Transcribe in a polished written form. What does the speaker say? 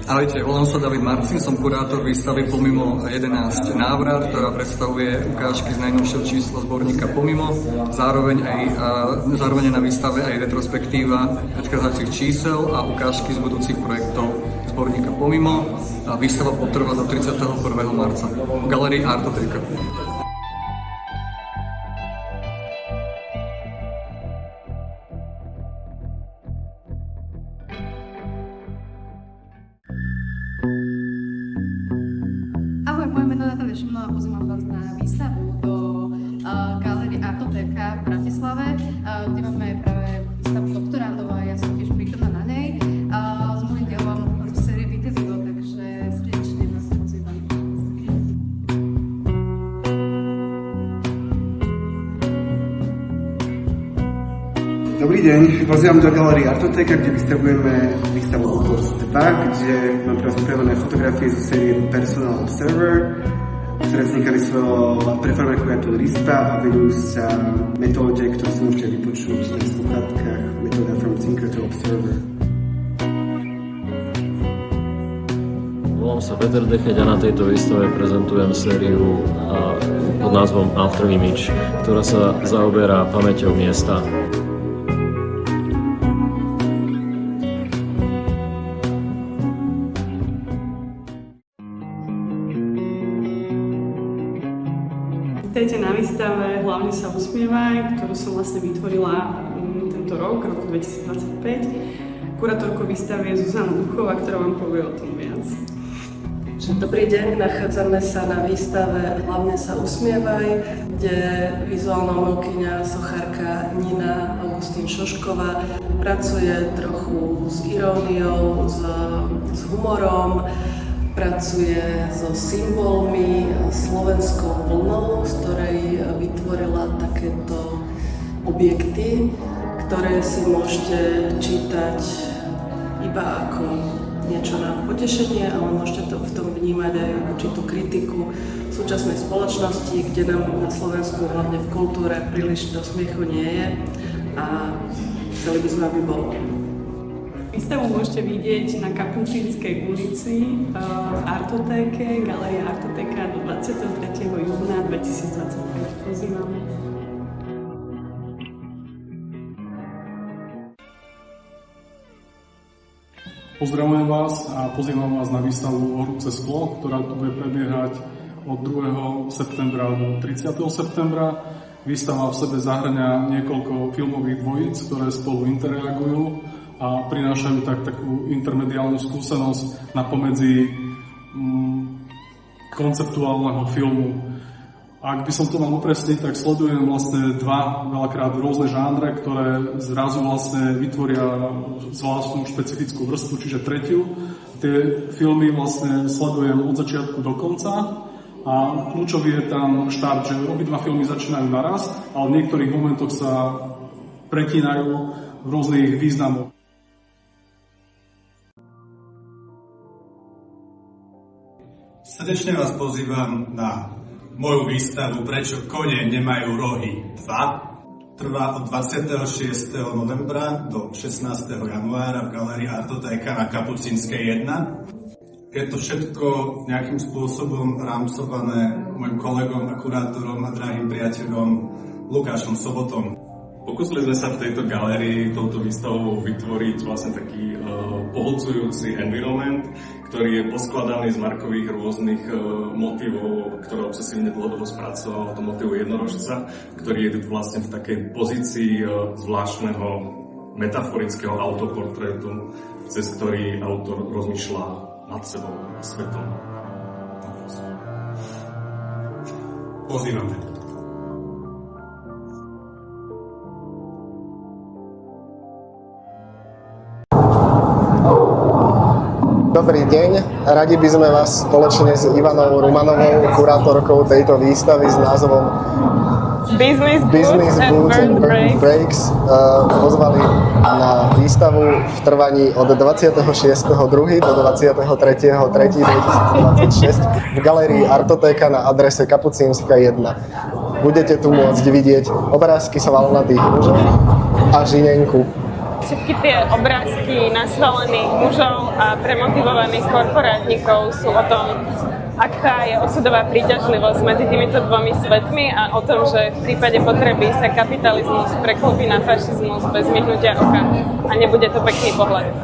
Ahojte, volám sa David Marcin, som kurátor výstavy Pomimo 11 návrat, ktorá predstavuje ukážky z najnovšieho čísla zborníka Pomimo. Zároveň je na výstave aj retrospektíva predchádzajúcich čísel a ukážky z budúcich projektov zborníka Pomimo. Výstava potrvá do 31. marca v galerii Artotéka. Ahoj, moje meno je Natália Šimunová, pozývam vás na výstavu do galerie Artotéka v Bratislave, kde máme práve výstavu doktorandov a ja som tiež prítomná na nej. S môjim dielom v sérii Vite Vivo, takže srdečne vás pozývam. Dobrý deň, pozývam do galerie Artotéka, kde vystavujeme výstavu Oculus 2, kde mám pre vás pripravené fotografie zo série Personal Observer, ktoré vznikali svojho preformerku Apple Rispa a venujú sa metóde, ktorú si môžete vypočuť na sluchátkach, metóda From Thinker to Observer. Volám sa Peter Decheť a na tejto výstave prezentujem sériu pod názvom After Image, ktorá sa zaoberá pamäťou miesta. Vítajte na výstave Hlavne sa usmievaj, ktorú som vlastne vytvorila tento rok, roku 2025. Kurátorkou výstavy je Zuzana Duchová, ktorá vám povie o tom viac. Dobrý deň, nachádzame sa na výstave Hlavne sa usmievaj, kde vizuálna umelkyňa, sochárka Nina Augustín Šošková pracuje trochu s iróniou, s humorom, pracuje so symbolmi, slovenskou vlnou, z ktorej vytvorila takéto objekty, ktoré si môžete čítať iba ako niečo na potešenie, ale môžete to v tom vnímať aj určitú kritiku súčasnej spoločnosti, kde nám na Slovensku, hlavne v kultúre, príliš do smiechu nie je a chceli by sme, aby bolo. Výstavu môžete vidieť na Kapucínskej ulici v Artotéke, galeria Artotéka do 23. júna 2025. Pozývame. Pozdravujem vás a pozývam vás na výstavu Horúce sklo, ktorá tu bude prebiehať od 2. septembra do 30. septembra. Výstava v sebe zahŕňa niekoľko filmových dvojíc, ktoré spolu interagujú a prinášajú takú intermediálnu skúsenosť napomedzi konceptuálneho filmu. Ak by som to mal upresniť, tak sledujem vlastne dva veľakrát rôzne žánre, ktoré zrazu vlastne vytvoria zvláštnu špecifickú vrstvu, čiže tretiu. Tie filmy vlastne sledujem od začiatku do konca a kľúčový je tam štart, že obidva filmy začínajú naraz, ale v niektorých momentoch sa pretínajú v rôznych významoch. Srdečne vás pozývam na moju výstavu Prečo kone nemajú rohy 2. Trvá od 26. novembra do 16. januára v galerii Artotéka na Kapucínskej 1. Je to všetko nejakým spôsobom rámcované môjim kolegom a kurátorom a drahým priateľom Lukášom Sobotom. Pokúsili sme sa v tejto galérii touto výstavou vytvoriť vlastne taký pohlcujúci environment, ktorý je poskladaný z markových rôznych motivov, ktoré obsesívne dlhodobo spracoval, to motivu jednorožca, ktorý je vlastne v takej pozícii zvláštneho metaforického autoportrétu, cez ktorý autor rozmýšľa nad sebou a svetom. Pozývame. Dobrý deň, radi by sme vás spoločne s Ivanou Rumanovou, kurátorkou tejto výstavy s názvom Business Boots and Breaks pozvali na výstavu v trvaní od 26.2. do 23.3.2026 v galerii Artotéka na adrese Kapucínska 1. Budete tu môcť vidieť obrázky svalnatých mužov a žinenku všetky tie obrázky nasvalených mužov a premotivovaných korporátnikov sú o tom, aká je osudová príťažlivosť medzi týmito dvomi svetmi a o tom, že v prípade potreby sa kapitalizmus preklopí na fašizmus bez myhnutia oka a nebude to pekný pohľad.